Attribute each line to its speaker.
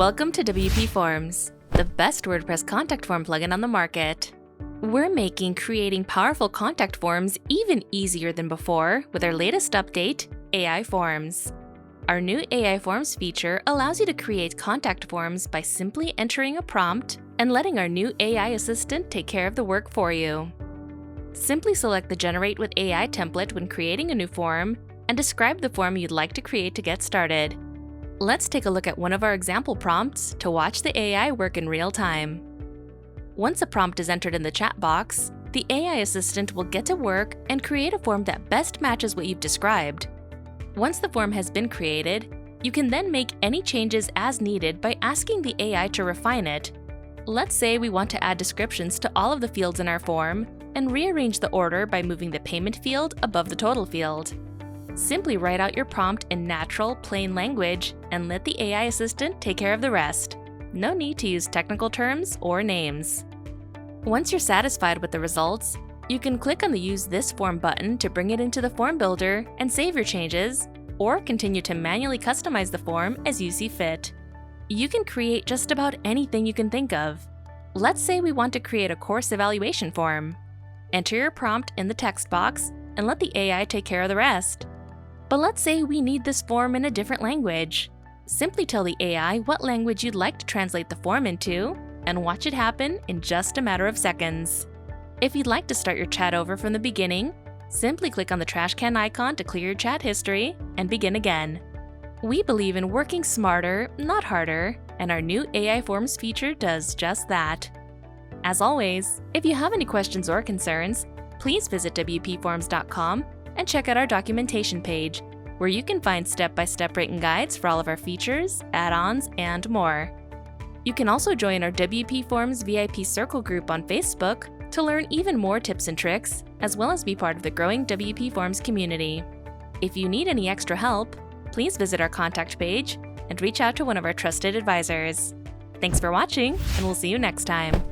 Speaker 1: Welcome to WPForms, the best WordPress contact form plugin on the market. We're making creating powerful contact forms even easier than before with our latest update, AI Forms. Our new AI Forms feature allows you to create contact forms by simply entering a prompt and letting our new AI assistant take care of the work for you. Simply select the Generate with AI template when creating a new form and describe the form you'd like to create to get started. Let's take a look at one of our example prompts to watch the AI work in real time. Once a prompt is entered in the chat box, the AI assistant will get to work and create a form that best matches what you've described. Once the form has been created, you can then make any changes as needed by asking the AI to refine it. Let's say we want to add descriptions to all of the fields in our form and rearrange the order by moving the payment field above the total field. Simply write out your prompt in natural, plain language and let the AI assistant take care of the rest. No need to use technical terms or names. Once you're satisfied with the results, you can click on the Use This Form button to bring it into the form builder and save your changes, or continue to manually customize the form as you see fit. You can create just about anything you can think of. Let's say we want to create a course evaluation form. Enter your prompt in the text box and let the AI take care of the rest. But let's say we need this form in a different language. Simply tell the AI what language you'd like to translate the form into, and watch it happen in just a matter of seconds. If you'd like to start your chat over from the beginning, simply click on the trash can icon to clear your chat history and begin again. We believe in working smarter, not harder, and our new AI Forms feature does just that. As always, if you have any questions or concerns, please visit WPForms.com and check out our documentation page, where you can find step-by-step written guides for all of our features, add-ons, and more. You can also join our WPForms VIP Circle group on Facebook to learn even more tips and tricks, as well as be part of the growing WPForms community. If you need any extra help, please visit our contact page and reach out to one of our trusted advisors. Thanks for watching, and we'll see you next time.